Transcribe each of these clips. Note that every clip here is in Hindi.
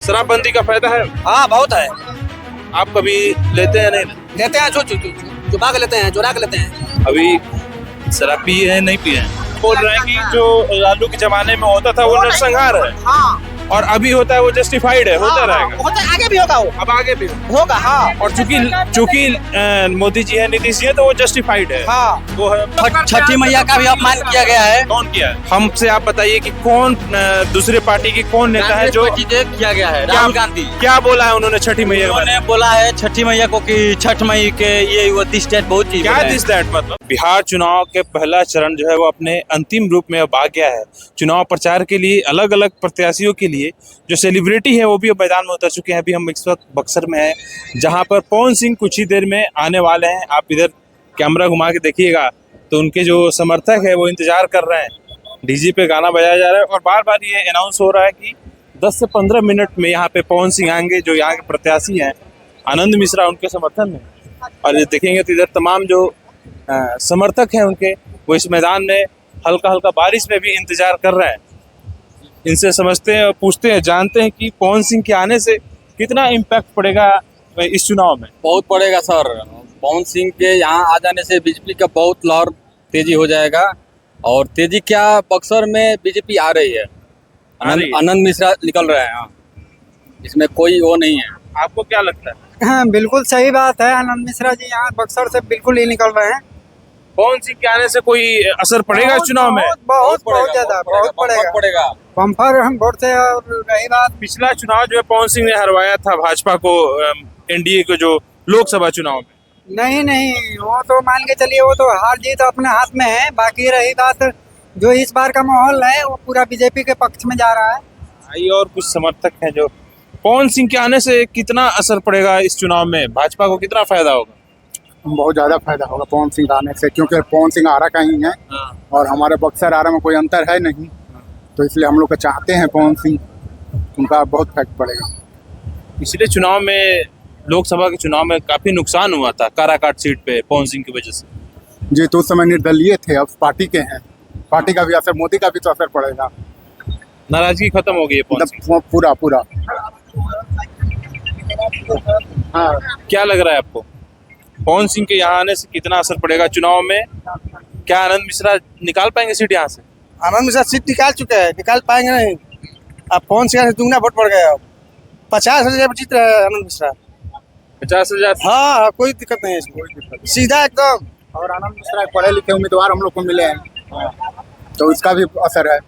शराबबंदी का फायदा है? हाँ बहुत है। आप कभी लेते हैं? नहीं लेते हैं, जो भाग लेते हैं, चुरा के लेते हैं। अभी शराब पिए हैं, नहीं पिए हैं? बोल रहे हैं कि जो लालू के जमाने में होता था वो नरसंहार है, हाँ और अभी होता है वो जस्टिफाइड है, होता रहेगा। होता आगे भी होगा, वो अब आगे भी होगा। हाँ और चूंकि मोदी जी है, नीतीश जी है, तो वो जस्टिफाइड है। हाँ। वो है छठी मैया का भी अपमान किया गया है। कौन किया है? हमसे आप बताइए कि कौन दूसरे पार्टी की कौन नेता है जो किया गया है? राहुल गांधी। क्या बोला है उन्होंने छठी मैया के बारे में? उन्होंने बोला है छठी मैया को कि छठ मई के ये दिस डेट बहुत चीज क्या दिस दैट मतलब? बिहार चुनाव के पहला चरण जो है वो अपने अंतिम रूप में अब आ गया है। चुनाव प्रचार के लिए अलग अलग प्रत्याशियों के लिए जो सेलिब्रिटी है वो भी अब मैदान में उतर चुके हैं। अभी हम इस वक्त बक्सर में हैं, जहां पर पवन सिंह कुछ ही देर में आने वाले हैं। आप इधर कैमरा घुमा के देखिएगा तो उनके जो समर्थक है वो इंतजार कर रहे हैं। डीजे पे गाना बजाया जा रहा है और बार बार ये अनाउंस हो रहा है कि 10 से 15 मिनट में यहाँ पे पवन सिंह आएंगे, जो यहाँ के प्रत्याशी हैं आनंद मिश्रा, उनके समर्थन में। और ये देखेंगे तो इधर तमाम जो समर्थक हैं उनके, वो इस मैदान में हल्का हल्का बारिश में भी इंतजार कर रहे हैं। इनसे समझते हैं, पूछते हैं, जानते हैं कि पवन सिंह के आने से कितना इम्पैक्ट पड़ेगा इस चुनाव में। बहुत पड़ेगा सर। पवन सिंह के यहाँ आ जाने से बीजेपी का बहुत लहर तेजी हो जाएगा। और तेजी क्या, बक्सर में बीजेपी आ रही है। आनंद मिश्रा निकल रहे हैं। हाँ, इसमें कोई वो नहीं है। आपको क्या लगता है? हाँ बिल्कुल सही बात है। आनंद मिश्रा जी यहाँ बक्सर से बिल्कुल ही निकल रहे हैं। पवन सिंह के आने से कोई असर पड़ेगा इस चुनाव में? बहुत ज्यादा बहुत पड़ेगा। बम्पर हम वोट से। और रही बात, पिछला चुनाव जो है पवन सिंह ने हरवाया था भाजपा को, एनडीए को, जो लोकसभा चुनाव में। नहीं वो तो मान के चलिए, वो तो हार जीत अपने हाथ में है। बाकी रही बात, जो इस बार का माहौल है वो पूरा बीजेपी के पक्ष में जा रहा है। आई और कुछ समर्थक हैं जो, पवन सिंह के आने से कितना असर पड़ेगा इस चुनाव में, भाजपा को कितना फायदा होगा? बहुत ज्यादा फायदा होगा पवन सिंह आने से, क्योंकि पवन सिंह आरा का ही है और हमारे बक्सर आरा में कोई अंतर है नहीं, तो इसलिए हम लोग को चाहते हैं पवन सिंह, उनका बहुत फर्क पड़ेगा। पिछले चुनाव में, लोकसभा के चुनाव में काफी नुकसान हुआ था काराकाट सीट पे पवन सिंह की वजह से। जी, तो उस समय निर्दलीय थे, अब पार्टी के हैं। पार्टी का भी असर, मोदी का भी तो असर पड़ेगा। नाराजगी खत्म हो गई है पवन सिंह? पूरा। हाँ, क्या लग रहा है आपको, पवन सिंह के यहाँ आने से कितना असर पड़ेगा चुनाव में? क्या आनंद मिश्रा निकाल पाएंगे सीट यहाँ से? आनंद मिश्रा सीट निकाल चुके हैं, निकाल पाएंगे नहीं। अब पवन सिंह से दुगना वोट बढ़ गया। 50,000 जीत रहे हैं आनंद मिश्रा। 50,000? हाँ, कोई दिक्कत नहीं है इसमें, सीधा एकदम। और आनंद मिश्रा पढ़े लिखे उम्मीदवार हम लोग को मिले हैं, तो इसका भी असर है।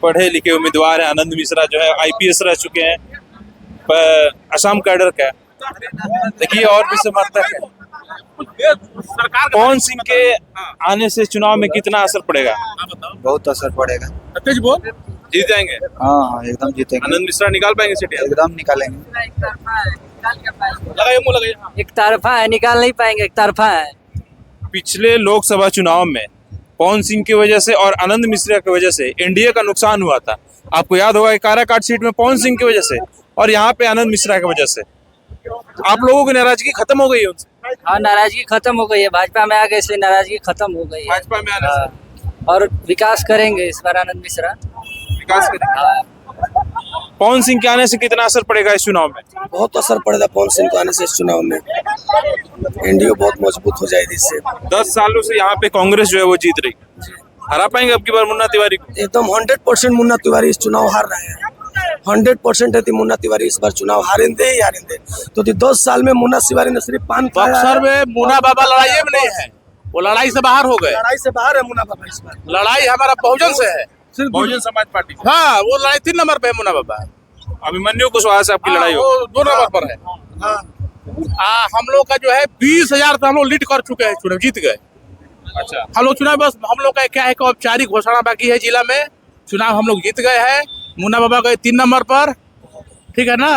पढ़े लिखे उम्मीदवार है आनंद मिश्रा, जो है आईपीएस रह चुके हैं, असम कैडर का। देखिए और भी समर्थक है। पवन सिंह के आने से चुनाव में कितना असर पड़ेगा? बहुत असर पड़ेगा। जीत जाएंगे? हाँ एकदम जीतेंगे। आनंद मिश्रा निकाल पाएंगे सीट? एकदम निकालेंगे। लगाइए, मुंह लगाइए। एक तरफा है, निकाल नहीं पाएंगे, एक तरफा है। पिछले लोकसभा चुनाव में पवन सिंह की वजह से और आनंद मिश्रा की वजह से एनडीए का नुकसान हुआ था। आपको याद होगा कि काराकाट सीट में पवन सिंह की वजह से और यहाँ पे आनंद मिश्रा की वजह से। आप लोगों की नाराजगी खत्म हो गई है उनसे? हाँ, नाराजगी खत्म हो गई है। भाजपा में आ गए इसलिए नाराजगी खत्म हो गई है। भाजपा में आने से और विकास करेंगे इस बार आनंद मिश्रा। विकास करेंगे। पवन सिंह के आने से कितना असर पड़ेगा इस चुनाव में? बहुत असर पड़ेगा पवन सिंह को आने से इस चुनाव में। एनडीए बहुत मजबूत हो जाएगी इससे। 10 सालों से यहाँ पे कांग्रेस जो है वो जीत रही। हरा पाएंगे अब की बार मुन्ना तिवारी को? एकदम 100% मुन्ना तिवारी इस चुनाव हार रहे हैं। 100% है मुन्ना तिवारी इस बार चुनाव हारेंगे। तो 10 साल में मुन्ना तिवारी ने सिर्फ पान खाया। बक्सर में मुन्ना बाबा लड़ाई में नहीं है, वो लड़ाई से बाहर हो गए। लड़ाई से बाहर है मुन्ना बाबा इस बार। लड़ाई हमारा बहुजन से है, सिर्फ बहुजन समाज पार्टी। हाँ, वो लड़ाई 3 नंबर पे है मुन्ना बाबा। अभिमन्यु कुशवाहा से आपकी लड़ाई हो? 2 नंबर पर है। हम लोग का जो है 20,000 तो हम लोग लीड कर चुके हैं, चुनाव जीत गए। अच्छा, हम लोग चुनाव, बस हम लोग का क्या है कि औपचारिक घोषणा बाकी है। जिला में चुनाव हम लोग जीत गए हैं। मुन्ना बाबा गए 3 नंबर पर, ठीक है ना।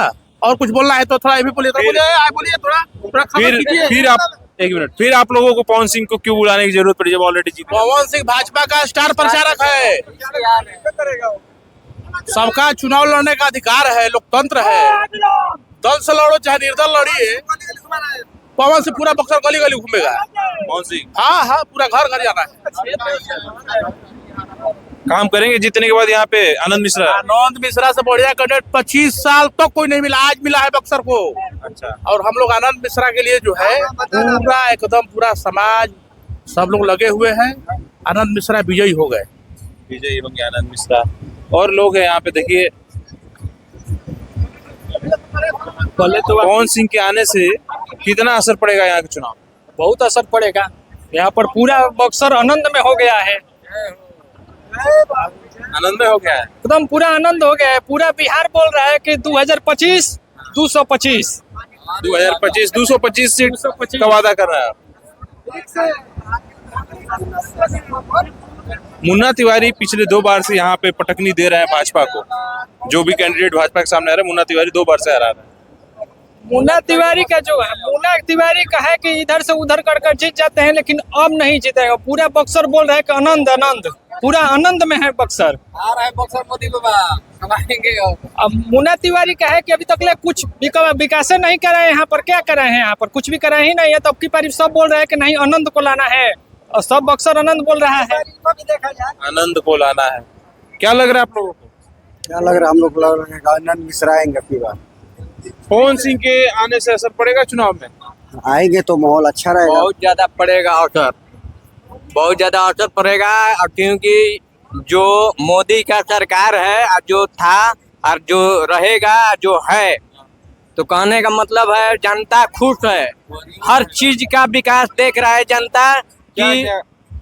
और कुछ बोलना है तो थोड़ा ये भी बोलिए, बोलिए थोड़ा फिर आप एक मिनट, फिर आप लोगों को पवन सिंह को क्यों बुलाने की जरूरत पड़ी जब ऑलरेडी जीत? पवन सिंह भाजपा का स्टार प्रचारक है। सबका चुनाव लड़ने का अधिकार है, लोकतंत्र है। दल से लड़ो चाहे निर्दल लड़िए, पवन सिंह पूरा बक्सर गली गली घूमेगा। पवन सिंह? हाँ, पूरा घर घर जाना है। काम करेंगे जीतने के बाद यहाँ पे आनंद मिश्रा? आनंद मिश्रा से बढ़िया कैंडिडेट 25 साल तक कोई नहीं मिला, आज मिला है बक्सर को। अच्छा, और हम लोग आनंद मिश्रा के लिए जो है पूरा एकदम पूरा समाज सब लोग लगे हुए हैं। आनंद मिश्रा विजयी हो गए। विजयी होंगे आनंद मिश्रा। और लोग हैं यहाँ पे, देखिए पवन सिंह के आने से कितना असर पड़ेगा यहाँ के चुनाव? बहुत असर पड़ेगा। यहाँ पर पूरा बक्सर आनंद में हो गया है, आनंद में हो गया है। एकदम पूरा आनंद हो गया है। पूरा बिहार बोल रहा है कि 2025 225 2025 225 सीट का वादा कर रहा है। मुन्ना तिवारी पिछले 2 बार से यहाँ पे पटकनी दे रहे हैं भाजपा को। जो भी कैंडिडेट भाजपा के सामने आ रहे हैं, मुन्ना तिवारी 2 बार से हरा रहा है। मुन्ना तिवारी का जो है, मुन्ना तिवारी का है कि इधर से उधर कर जीत जाते हैं, लेकिन अब नहीं जीतेगा। पूरा बक्सर बोल रहा है कि आनंद आनंद, पूरा आनंद में है बक्सर। आ रहा है बक्सर मोदी बाबा, कमाएंगे। अब मुन्ना तिवारी का है कि अभी तक ले कुछ विकास नहीं करा है यहाँ पर। क्या करा है यहाँ पर? कुछ भी करा ही नहीं है। तो अब की पारी सब बोल रहा है कि नहीं आनंद को लाना है, और सब बक्सर आनंद बोल रहा है। आनंद को लाना है। क्या लग रहा है आप लोगों को? क्या लग रहा है? हम लोग लग रहा है आनंद मिश्रा आएंगे अपनी बार। पवन सिंह के आने से असर पड़ेगा चुनाव में? आएंगे तो माहौल अच्छा रहेगा। बहुत ज्यादा पड़ेगा असर, बहुत ज्यादा असर पड़ेगा। क्योंकि जो मोदी का सरकार है, और जो था और जो रहेगा, जो है, तो कहने का मतलब है जनता खुश है। हर चीज का विकास देख रहा है जनता कि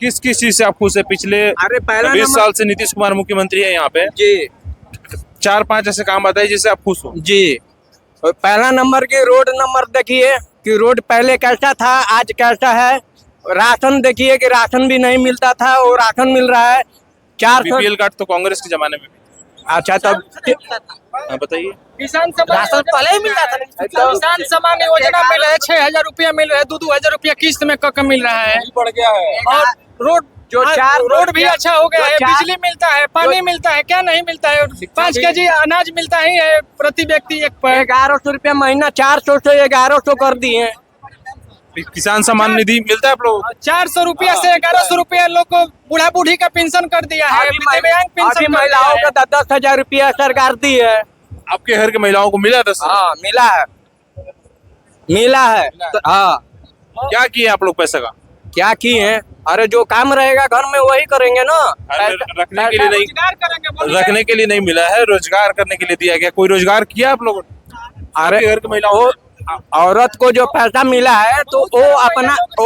किस किस चीज से आप खुश है? पिछले अरे पहला 20 नंबर साल से नीतीश कुमार मुख्यमंत्री है यहाँ पे। जी 4-5 ऐसे काम बताइए जिससे आप खुश हो। जी, और पहला नंबर की रोड नंबर देखिए कि रोड पहले कैसा था, आज कैसा है। राशन देखिए कि राशन भी नहीं मिलता था, वो राशन मिल रहा है। 400। बीपीएल कार्ड तो कांग्रेस के जमाने में भी। अच्छा, तब बताइए। किसान सम्मान पहले ही मिलता था। किसान सम्मान योजना मिल रहा है, 6,000 रुपया मिल रहा है, 2,000 रुपया किस्त में मिल रहा है। बढ़ गया है। और रोड जो चार रोड भी अच्छा हो गया है, जो चार- बिजली मिलता है, पानी मिलता है, क्या नहीं मिलता है? 5 केजी अनाज मिलता ही है प्रति व्यक्ति एक पर। 1100 रुपया महीना, 400 से 1100 कर दिए। किसान सम्मान निधि मिलता है आप लोगों को? 400 रुपया से 1100 रुपया लोग को बूढ़ा बूढ़ी का पेंशन कर दिया है, दिव्यांग पेंशन कर महिलाओं दिया का 10,000 रुपया सरकार दी है। आपके घर के महिलाओं को मिला 10? हाँ, मिला है, मिला है। हाँ, क्या किए आप लोग पैसे का? क्या किए हैं? अरे जो काम रहेगा घर में वही करेंगे ना। रखने के लिए नहीं, रोजगार करेंगे, बोलिए। रखने के लिए नहीं मिला है, रोजगार करने के लिए दिया गया। कोई रोजगार किया आप लोगों ने? अरे घर के महिलाओं वो औरत को जो पैसा मिला है तो वो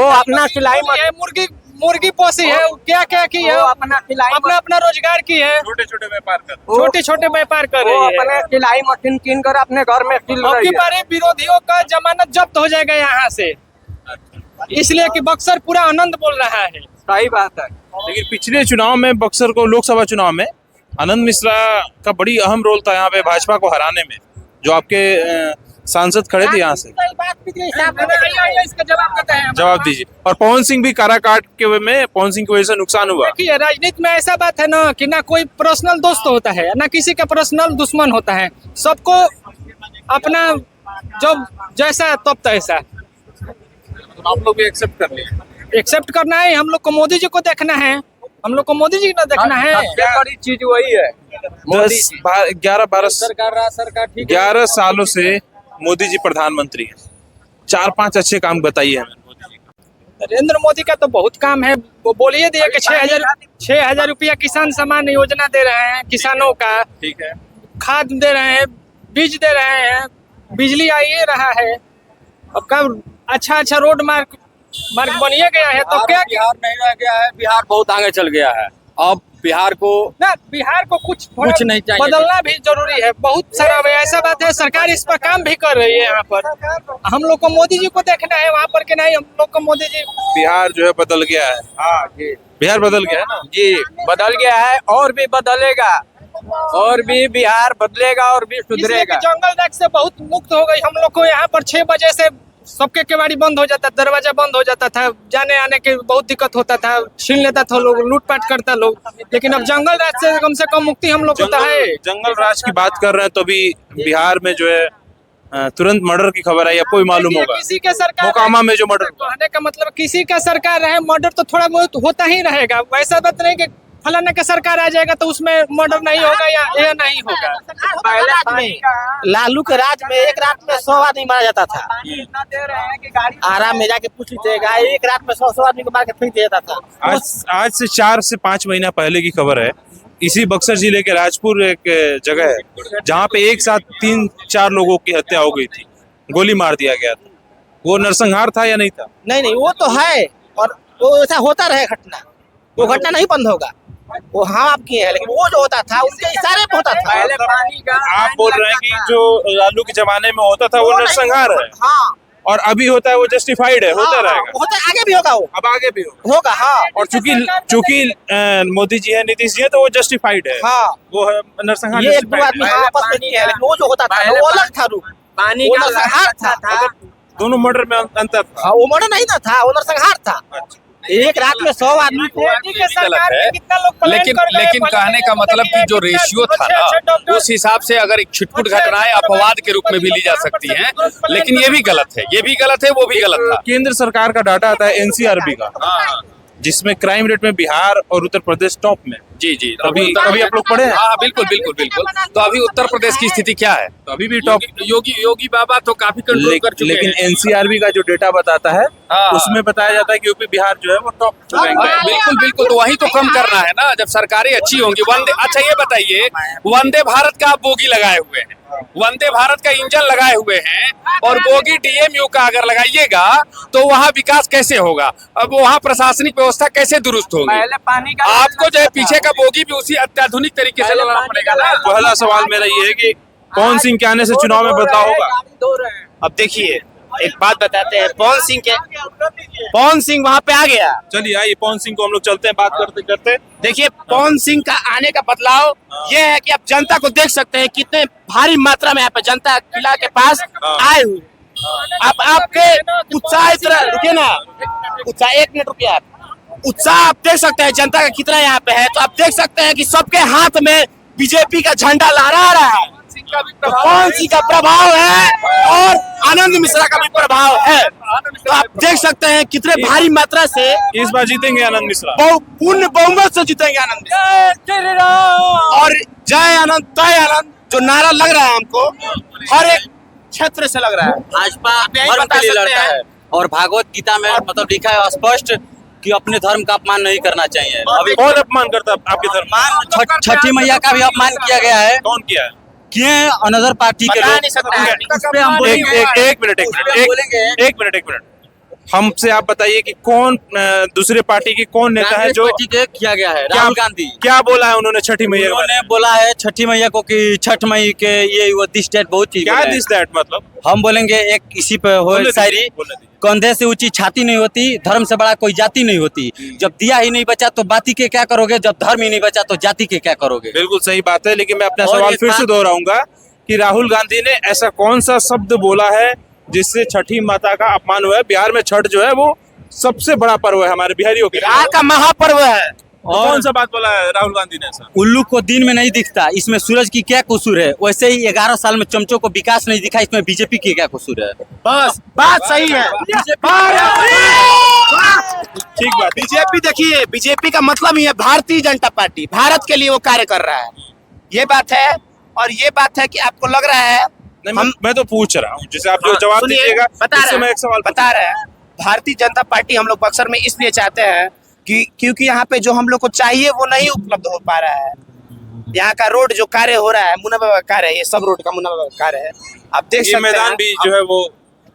अपना सिलाई मुर्गी पोसी है, क्या क्या की है, अपना सिलाई अपना रोजगार की है, छोटे छोटे व्यापार कर। छोटे व्यापार कर वो रही है। अपने सिलाई मशीन कीन कर अपने घर में सिल अब रही की है। बारे विरोधियों का जमानत जब्त हो जाएगा यहाँ से, इसलिए कि बक्सर पूरा आनंद बोल रहा है। सही बात है। लेकिन पिछले चुनाव में बक्सर को, लोकसभा चुनाव में आनंद मिश्रा का बड़ी अहम रोल था यहाँ पे भाजपा को हराने में। जो आपके सांसद खड़े थे यहाँ से, इसका जवाब देते हैं। जवाब दीजिए। और पवन सिंह भी काराकाट के में पवन सिंह की वजह से नुकसान हुआ। देखिए, राजनीति में ऐसा बात है ना कि ना कोई पर्सनल दोस्त होता है, ना किसी का पर्सनल दुश्मन होता है। सबको अपना जब जैसा तब तैसा आप लोग भी एक्सेप्ट कर लिए? एक्सेप्ट करना है। हम लोग को मोदी जी को देखना है, हम लोग को मोदी जी को देखना है। सबसे बड़ी चीज वही है। 11-12 सरकार ठीक है। 11 सालों से मोदी जी प्रधानमंत्री हैं। 4-5 अच्छे काम बताइए हमें मोदी जी का। नरेंद्र मोदी का तो बहुत काम है। वो बोलिए दिए कि 6,000 रुपया किसान सम्मान योजना दे रहे हैं किसानों का, ठीक है। खाद दे रहे हैं, बीज दे रहे हैं, बिजली आ ही रहा है। अब कब अच्छा रोड मार्ग बनिए गया है तो क्या बिहार नहीं रह गया है, बिहार बहुत आगे चल गया है। अब बिहार को ना, बिहार को कुछ नहीं चाहिए, बदलना भी जरूरी है। बहुत सारा ऐसा बात है, सरकार इस पर काम भी कर रही है। यहाँ पर हम लोग को मोदी जी को देखना है, वहाँ पर के नहीं। हम लोग को मोदी जी, बिहार जो है बदल गया है। हाँ जी, बिहार बदल गया है ना जी बदल गया है और भी बदलेगा, और भी बिहार बदलेगा और भी इसलिए सुधरेगा। कि जंगल राज से बहुत मुक्त हो गई। हम लोग को यहाँ पर 6 बजे से सबके केवाड़ी बंद हो जाता, दरवाजा बंद हो जाता था, जाने आने की बहुत दिक्कत होता था, छीन लेता था लोग, लूटपाट करता लोग। लेकिन अब जंगल राज से कम मुक्ति हम लोग को तो है। जंगल राज की बात कर रहे हैं तो भी बिहार में जो है तुरंत मर्डर की खबर आई, आपको भी मालूम होगा। किसी के सरकार मोकामा में जो मर्डर हुआ। कहने का मतलब किसी का सरकार रहे, मर्डर तो थोड़ा बहुत होता ही रहेगा। वैसा बात नहीं कि फलाने के सरकार आ जाएगा तो उसमें मर्डर नहीं होगा या ये नहीं होगा। लालू के राज में एक रात में 100 आदमी मारा जाता था। आराम में जाके पूछ लीजिएगा, एक रात में 100 आदमी को मार के फेंक दिया जाता था। आज से 4 से 5 महीना पहले की खबर है, इसी बक्सर जिले के राजपुर एक जगह है जहाँ पे एक साथ 3-4 लोगों की हत्या हो गई थी, गोली मार दिया गया था। वो नरसंहार था या नहीं था? नहीं, वो तो है और वो ऐसा होता रहे घटना, वो घटना नहीं बंद होगा। वो हाँ आप किए हैं, लेकिन वो जो होता था उनके इशारे पे होता था। आप बोल रहे हैं कि जो लालू के जमाने में होता था वो नरसंहार है, हाँ, और अभी होता है वो जस्टिफाइड है, होता रहेगा, होता आगे भी होगा, वो अब आगे भी होगा। हाँ, और चूंकि मोदी जी है, नीतीश जी है, तो वो जस्टिफाइड है। हाँ, वो है नरसंहार। ये एक दो आदमी आपस में नहीं है, लेकिन वो जो होता था वो अलग था रूप, पानी वो नरसंहार था। दोनों मर्डर में अंतर था। हाँ, वो मर्डर नहीं ना था, वो नरसंहार था। एक रात में 100 आदमी को लेकिन कहने का मतलब कि जो रेशियो था ना, उस हिसाब से अगर एक छिटपुट घटनाएं अपवाद के रूप में भी ली जा सकती हैं, लेकिन ये भी गलत है, ये भी गलत है, वो भी गलत था। केंद्र सरकार का डाटा आता है एनसीआरबी का, जिसमें क्राइम रेट में बिहार और उत्तर प्रदेश टॉप में। जी जी, कभी आप लोग पढ़े हैं? हाँ, बिल्कुल बिल्कुल बिल्कुल। तो अभी उत्तर प्रदेश की स्थिति क्या है? तो अभी भी टॉप। योगी बाबा तो काफी कंट्रोल कर चुके लेकिन हैं। एनसीआरबी का जो डेटा बताता है उसमें बताया जाता है कि यूपी बिहार जो है वो टॉप रैंक है। बिल्कुल बिल्कुल, तो वही तो कम करना है ना, जब सरकारें अच्छी होंगी। अच्छा ये बताइए, वंदे भारत का आप बोगी लगाए हुए हैं, वंदे भारत का इंजन लगाए हुए हैं, और बोगी डीएमयू का अगर लगाइएगा तो वहाँ विकास कैसे होगा? अब वहाँ प्रशासनिक व्यवस्था कैसे दुरुस्त होगी? आपको जो है पीछे का बोगी भी उसी अत्याधुनिक तरीके से लगाना पड़ेगा ना। पहला सवाल मेरा ये है कि पवन सिंह के आने से चुनाव में बदलाव होगा? अब देखिए, एक बात बताते हैं, पवन सिंह वहाँ पे आ गया। चलिए आइए, पवन सिंह को हम लोग चलते हैं, बात करते करते। देखिए, पवन सिंह का आने का बदलाव ये है कि आप जनता को देख सकते हैं कितने भारी मात्रा में यहाँ पे जनता किला के पास आए हुए। अब आपके उत्साह इतना, रुकिए ना, उत्साह 1 मिनट रुकिए आप, उत्साह आप देख सकते हैं जनता का कितना यहाँ पे है। तो आप देख सकते हैं कि सबके हाथ में बीजेपी का झंडा लहरा रहा है। तो पवन सिंह का प्रभाव है और आनंद मिश्रा का भी प्रभाव है। तो आप देख सकते हैं कितने भारी मात्रा से इस बार जीतेंगे आनंद मिश्रा, पूर्ण बहुमत से जीतेंगे आनंद मिश्रा। और जय आनंद तय आनंद जो नारा लग रहा है हमको हर एक क्षेत्र से लग रहा है। भाजपा धर्म के लिए लड़ता है, और भागवत गीता में मतलब लिखा है स्पष्ट कि अपने धर्म का अपमान नहीं करना चाहिए। अभी कौन अपमान करता है आपके धर्म? छठी मैया का भी अपमान किया गया है। कौन किया है? किए अनदर पार्टी के लोग। एक मिनट, हमसे आप बताइए कि कौन दूसरे पार्टी के कौन नेता है जो किया गया है? राहुल गांधी। क्या बोला है उन्होंने छठी मैया के बारे में? उन्होंने बोला है छठी मैया को कि छठ मई के ये वो दिस डेट बहुत चीज। क्या दिस दैट मतलब? हम बोलेंगे एक इसी पे हो शायरी, कंधे से ऊंची छाती नहीं होती, धर्म से बड़ा कोई जाति नहीं होती। जब दिया ही नहीं बचा तो बाती के क्या करोगे, जब धर्म ही नहीं बचा तो जाति के क्या करोगे? बिल्कुल सही बात है, लेकिन मैं अपना सवाल फिर से दोहराऊंगा कि राहुल गांधी ने ऐसा कौन सा शब्द बोला है जिससे छठी माता का अपमान हुआ है? बिहार में छठ जो है वो सबसे बड़ा पर्व है हमारे बिहारियों के, बिहार का महापर्व है। और कौन सा बात बोला है राहुल गांधी ने? ऐसा उल्लू को दिन में नहीं दिखता, इसमें सूरज की क्या कसूर है? वैसे ही 11 साल में चमचों को विकास नहीं दिखा, इसमें बीजेपी की क्या कसूर है? बस बात सही है। ठीक बात। बीजेपी देखिए, बीजेपी का मतलब ही है भारतीय जनता पार्टी, भारत के लिए वो कार्य कर रहा है, ये बात है। और ये बात है कि आपको लग रहा है, मैं तो पूछ रहा हूँ, जैसे आप जो जवाब दीजिएगा उससे मैं एक सवाल बता रहे हैं। भारतीय जनता पार्टी हम लोग बक्सर में इसलिए चाहते हैं कि क्योंकि यहाँ पे जो हम लोग को चाहिए वो नहीं उपलब्ध हो पा रहा है। यहाँ का रोड जो कार्य हो रहा है, मुन्ना बाबा का कार्य है, ये सब रोड का मुन्ना बाबा का कार्य है। आप देख सकते हैं मैदान भी जो है वो,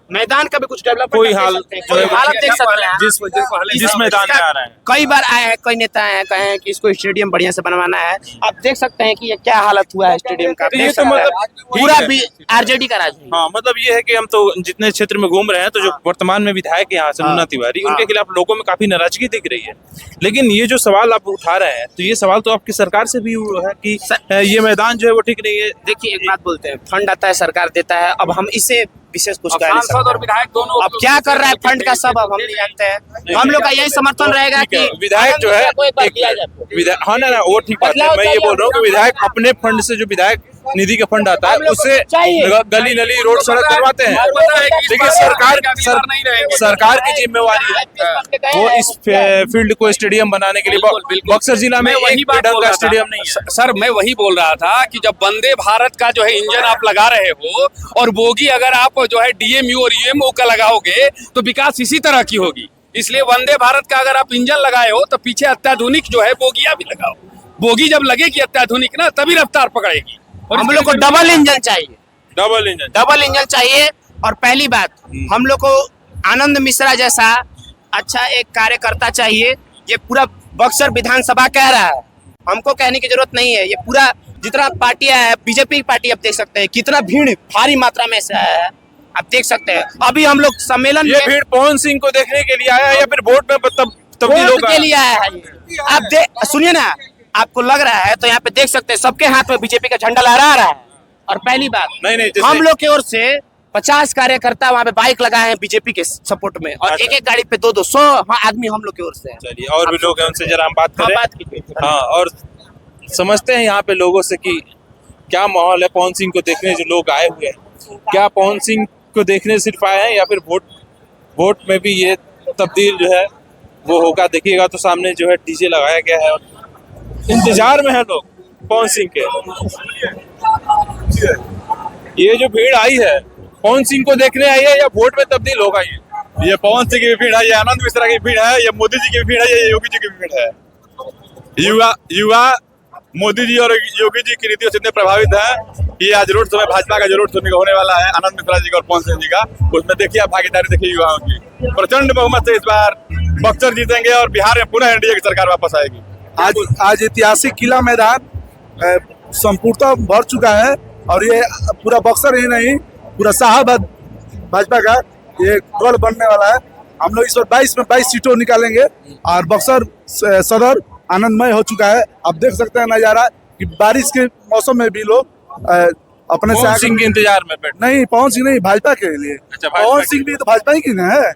मैदान का भी कुछ डेवलप कोई हाल हालत देख सकते हैं। जिस मैदान में आ रहा है, कई बार आए हैं, कई नेता आए हैं, कहे हैं कि इसको स्टेडियम बढ़िया से बनवाना है। आप देख सकते हैं कि ये क्या हालत हुआ है स्टेडियम का। तो ये तो मतलब पूरा भी आरजेडी का राज है। हाँ, मतलब ये है कि हम तो जितने क्षेत्र में घूम रहे हैं, तो जो वर्तमान में विधायक यहाँ से मुन्ना तिवारी, उनके खिलाफ लोगों में काफी नाराजगी दिख रही है। लेकिन ये जो सवाल आप उठा रहे हैं, तो ये सवाल तो आपकी सरकार से भी है कि ये मैदान जो है वो ठीक नहीं है। देखिए, एक बात बोलते हैं, फंड आता है, सरकार देता है। अब हम इसे विशेष कुछ कह नहीं सकते। और विधायक दोनों अब क्या कर रहा है फंड का सब अब हम नहीं जानते हैं। हम लोग का यही समर्थन रहेगा कि विधायक जो है हाँ ना, वो ठीक बात है। मैं ये बोल रहा हूँ कि विधायक अपने फंड से जो विधायक निधि का फंड आता है, उससे चाहिए। गली नली रोड सड़क करवाते हैं। देखिए सरकार की जिम्मेवारी है, वो इस फील्ड को स्टेडियम बनाने के लिए। बक्सर जिला में वही एक बात ढंग बोल का रहा था। स्टेडियम नहीं है। सर मैं वही बोल रहा था कि जब वंदे भारत का जो है इंजन आप लगा रहे हो और बोगी अगर आप जो है डीएमयू और यूएमओ का लगाओगे तो विकास इसी तरह की होगी। इसलिए वंदे भारत का अगर आप इंजन लगाए हो तो पीछे अत्याधुनिक जो है बोगियां भी लगाओ। बोगी जब लगेगी अत्याधुनिक ना तभी रफ्तार पकड़ेगी। और हम लोग को डबल इंजन चाहिए, डबल इंजन चाहिए। और पहली बात, हम लोग को आनंद मिश्रा जैसा अच्छा एक कार्यकर्ता चाहिए। ये पूरा बक्सर विधानसभा कह रहा है, हमको कहने की जरूरत नहीं है। ये पूरा जितना पार्टियां है, बीजेपी की पार्टी, आप देख सकते हैं कितना भीड़ भारी मात्रा में से आया है, आप देख सकते हैं। अभी हम लोग सम्मेलन ये भीड़ पवन सिंह को देखने के लिए आया है या फिर वोट में तब्दील वोट के लिए आया है ये। आप सुनिए ना, आपको लग रहा है तो यहाँ पे देख सकते हैं सबके हाथ में बीजेपी का झंडा लहरा रहा है। और पहली बात, नहीं, हम लोग की ओर से 50 कार्यकर्ता वहाँ पे बाइक लगाए हैं बीजेपी के सपोर्ट में, और एक एक गाड़ी पे 200 आदमी हम लोग की ओर से है। चलिए, और भी लोग हैं, उनसे जरा हम बात हाँ, करें। बात कीजिए। हाँ, और समझते हैं यहाँ पे लोगों से कि क्या माहौल है पवन सिंह को देखने जो लोग आए हुए हैं। क्या पवन सिंह को देखने सिर्फ आए हैं या फिर वोट में भी ये तब्दील जो है वो होगा। देखिएगा तो सामने जो है डीजे लगाया गया है, इंतजार में है लोग पवन सिंह के। ये जो भीड़ आई है पवन सिंह को देखने आई है या वोट में तब्दील होगा? ये पवन सिंह की भी भीड़ है, ये आनंद मिश्रा की भीड़ है, ये मोदी जी की भीड़ है, ये योगी जी की भीड़ है। युवा मोदी जी और योगी जी की नीतियों से इतने प्रभावित हैं कि आज रोड शो में भाजपा का जो रोड शो होने वाला है आनंद मिश्रा जी का और पवन सिंह जी का, उसमें देखिए आप भागीदारी देखिए युवाओं की। प्रचंड बहुमत से इस बार बक्सर जीतेंगे और बिहार में पुनः एनडीए की सरकार वापस आएगी। आज ऐतिहासिक किला मैदान संपूर्णतः भर चुका है, और ये पूरा बक्सर ही नहीं, पूरा शाहाबाद भाजपा का ये गढ़ बनने वाला है। हम लोग इस बार 22 में 22 सीटों निकालेंगे, और बक्सर सदर आनंदमय हो चुका है। आप देख सकते हैं नजारा कि बारिश के मौसम में भी लोग अपने पवन सिंह के इंतजार में बैठ। नहीं, पवन सिंह नहीं, भाजपा के लिए। अच्छा, भाजपा पवन सिंह भी तो भाजपा ही की ना है।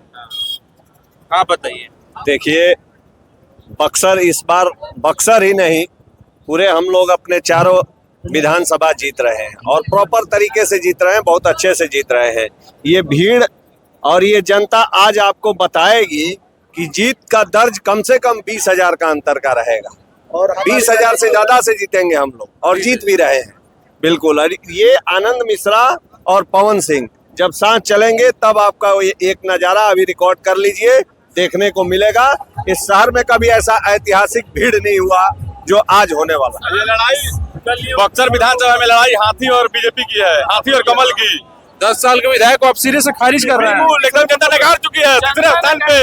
हाँ, बताइए। देखिए, बक्सर इस बार बक्सर ही नहीं, पूरे हम लोग अपने चारों विधानसभा जीत रहे हैं और प्रॉपर तरीके से जीत रहे हैं, बहुत अच्छे से जीत रहे हैं। ये भीड़ और ये जनता आज आपको बताएगी कि जीत का दर्ज कम से कम 20,000 का अंतर का रहेगा, और 20,000 से ज्यादा से जीतेंगे हम लोग, और जीत भी रहे हैं बिल्कुल। और ये आनंद मिश्रा और पवन सिंह जब साथ चलेंगे तब आपका ये एक नजारा अभी रिकॉर्ड कर लीजिए, देखने को मिलेगा। इस शहर में कभी ऐसा ऐतिहासिक भीड़ नहीं हुआ जो आज होने वाला। ये लड़ाई बक्सर विधानसभा में लड़ाई हाथी और बीजेपी की है, हाथी और कमल की। 10 साल के विधायक को आप सिरे से खारिज कर रहे हैं। एकदम जनता नकार चुकी है, तीसरे स्थान पे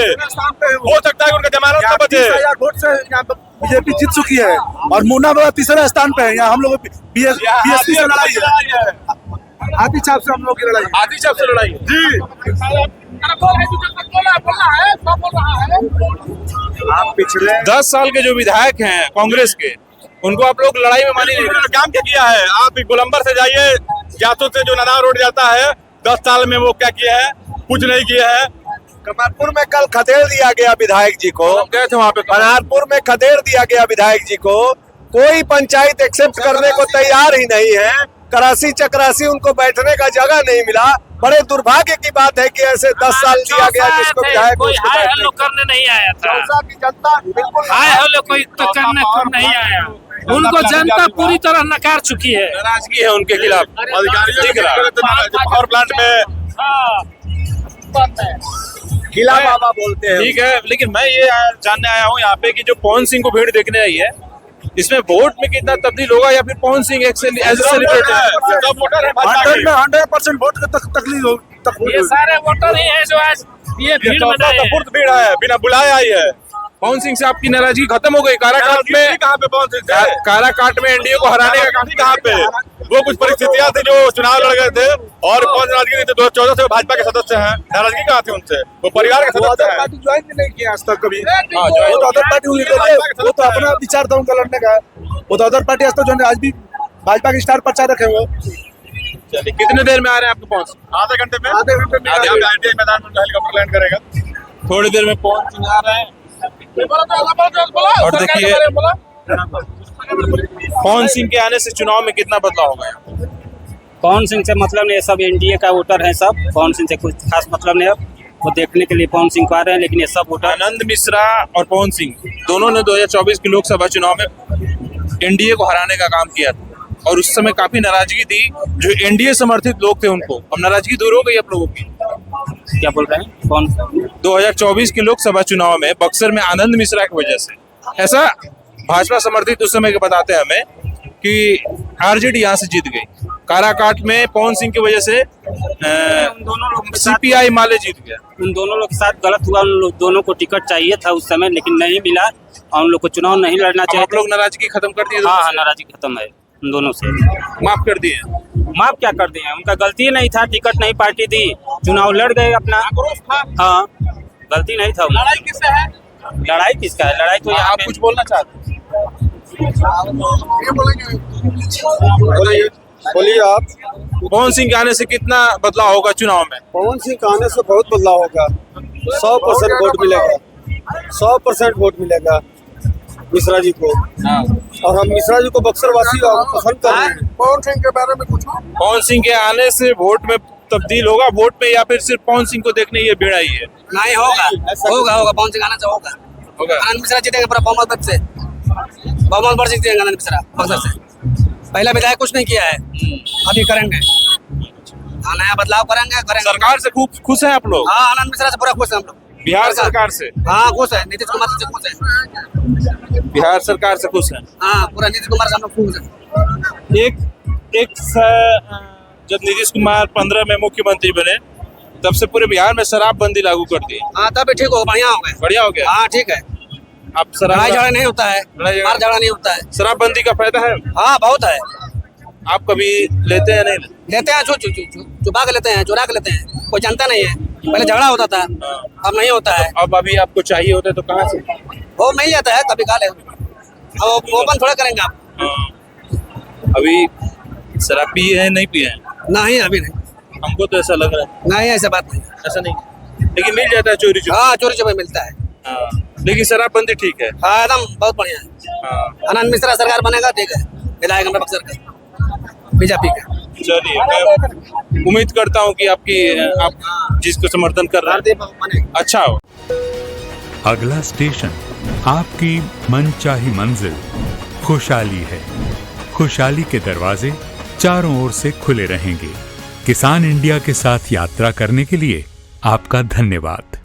हो सकता है उनका जमानत न बचे। 20,000 वोट से यहाँ पे बीजेपी जीत चुकी है, और मुन्ना बाबा तीसरे स्थान पे है। यहाँ हम लोग बीएसपी से लड़ाई है, हाथी छाप से हम लोग की लड़ाई है। हाथी छाप से लड़ाई जी। आप पिछले 10 साल के जो विधायक हैं कांग्रेस के, उनको आप लोग लड़ाई में मानी नहीं। काम क्या किया है? आप गोलंबर से जाइए, जातों से जो नाना रोड जाता है, 10 साल में वो क्या किया है? कुछ नहीं किया है। कमालपुर में कल खदेड़ दिया गया विधायक जी को, गए थे वहाँ पे। कनारपुर में खदेड़ दिया गया विधायक जी को, कोई पंचायत एक्सेप्ट करने को तैयार ही नहीं है। करासी चक्रासी उनको बैठने का जगह नहीं मिला। बड़े दुर्भाग्य की बात है कि ऐसे 10 साल दिया गया जिसको विधायक करने नहीं आया था। चौसा की जनता बिल्कुल हाय हेलो कोई तो करने को नहीं आया, उनको जनता पूरी तरह नकार चुकी है। नाराजगी है उनके खिलाफ। पावर प्लांट में किला बाबा बोलते हैं। ठीक है, लेकिन मैं ये जानने आया हूँ यहाँ पे कि जो पवन सिंह को भीड़ देखने आई है, इसमें वोट में कितना तब्दील होगा या फिर Pawan Singh as a celebrity है? 100% वोट तक ये सारे वोटर ही हैं जो आज ये भीड़ बनाए हैं। भीड़ है, बिना बुलाए आई है। पवन सिंह से आपकी नाराजगी खत्म हो गई? काराकाट में कहाँ पे पवन सिंह थे? काराकाट में एनडीए को हराने का नाराजगी कहाँ पे? वो कुछ परिस्थितियां थी जो चुनाव लड़ गए थे, और कौन नाराजगी नहीं थी? 2014 से भाजपा के सदस्य हैं, नाराजगी कहाँ थी उनसे? वो परिवार के सदस्य हैं। पार्टी ज्वाइन भी नहीं किया आज तक कभी। वो तो अदर पार्टी वो तो अपना विचार था उनका लड़ने का। वो तो अदर पार्टी आज तक जो आज भी भाजपा के स्टार प्रचारक है वो। चलिए, कितने देर में आ रहे हैं आपको पहुंच? आधे घंटे में आधे आईटीआई मैदान में हेलीकॉप्टर लैंड करेगा। थोड़ी देर में पवन सिंह आ रहे हैं। और देखिए पवन सिंह के आने से चुनाव में कितना बदलाव होगा? पवन सिंह से मतलब नहीं, सब एनडीए का वोटर है सब, पवन सिंह से कुछ खास मतलब नहीं है। वो देखने के लिए पवन सिंह को आ रहे हैं, लेकिन ये सब वोटर आनंद मिश्रा और पवन सिंह दोनों ने 2024 के लोकसभा चुनाव में एनडीए को हराने का काम किया था और उस समय काफी नाराजगी थी जो एनडीए समर्थित लोग थे उनको। अब नाराजगी दूर हो गई आप लोगों की। क्या बोल रहे हैं? कौन? 2024 के लोकसभा चुनाव में बक्सर में आनंद मिश्रा की वजह से, ऐसा भाजपा समर्थित उस समय के बताते हैं हमें कि आरजेडी यहाँ से जीत गई। काराकाट में पवन सिंह की वजह से उन दोनों लोग सीपीआई माले जीत गया। उन दोनों लोग के साथ गलत हुआ। उन लोग दोनों को टिकट चाहिए था उस समय, लेकिन नहीं मिला और उन लोग को चुनाव नहीं लड़ना चाहिए। आप लोग नाराजगी खत्म कर दिए? हाँ, नाराजगी खत्म है उन दोनों से। माफ कर दिए? माफ क्या कर दिए, उनका गलती नहीं था, टिकट नहीं पार्टी दी, चुनाव लड़ गए अपना। हाँ, गलती नहीं था। लड़ाई किससे है? लड़ाई किसका है? लड़ाई तो यहाँ आप कुछ बोलना चाहते हैं? बोलिए आप। पवन सिंह के आने से कितना बदलाव होगा चुनाव में? पवन सिंह का आने से बहुत बदलाव होगा। 100% वोट मिलेगा, 100% वोट मिलेगा मिश्रा जी को। और हम मिश्रा जी को बक्सर वासी पसंद कर रहे हैं। पवन सिंह के बारे में कुछ? पवन सिंह के आने से वोट में तब्दील होगा वोट में, या फिर सिर्फ पवन सिंह को देखने ये बेड़ा ही है? नहीं होगा, होगा पवन सिंह आने से होगा। आनंद मिश्रा जीतेंगे पूरा बहुमत से, बहुमत पर जीतेंगे आनंद मिश्रा बक्सर से। पहला विधायक कुछ नहीं किया है, अभी करेंगे। नया बदलाव करेंगे। सरकार से खूब खुश है आप लोग? हाँ, आनंद मिश्रा से पूरा खुश है हम लोग। बिहार सरकार से? हाँ खुश है, नीतीश कुमार से खुश है। बिहार सरकार से खुश है? हाँ, पूरा नीतीश कुमार से हम लोग खुश है। जब नीतीश कुमार 15 में मुख्यमंत्री बने तब से पूरे बिहार में शराबबंदी लागू कर दी। हाँ, तब भी ठीक हो, बढ़िया हो गया। बढ़िया हो गया? हाँ, ठीक है। आप लड़ाई झगड़ा नहीं होता है, मार झगड़ा नहीं होता है। शराबबंदी का फायदा है? हाँ, बहुत है। आप कभी लेते हैं? नहीं लेते हैं, छुपा के लेते हैं, चुरा के लेते हैं, कोई जानता नहीं है। पहले झगड़ा होता था, अब नहीं होता है। अब अभी आपको चाहिए होता है तो कहाँ से? वो मिल जाता है, कभी खा ले। अब ओपन थोड़ा करेंगे आप। अभी शराब पिए हैं? नहीं पिए हैं? नहीं, अभी नहीं। हमको तो ऐसा लग रहा है। नहीं, ऐसा बात नहीं। ऐसा नहीं, लेकिन मिल जाता है चोरी चोरी? हाँ, चोरी चोरी मिलता है। लेकिन शराबबंदी ठीक है? हाँ, एकदम बहुत बढ़िया है। आनंद मिश्रा सरकार बनेगा, ठीक है, विधायक हमारे बक्सर का, बीजेपी का। चलिए, मैं उम्मीद करता हूँ कि आप जिसको समर्थन कर रहे हैं अच्छा हो। अगला स्टेशन आपकी मनचाही मंजिल खुशहाली है। खुशहाली के दरवाजे चारों ओर से खुले रहेंगे। किसान इंडिया के साथ यात्रा करने के लिए आपका धन्यवाद।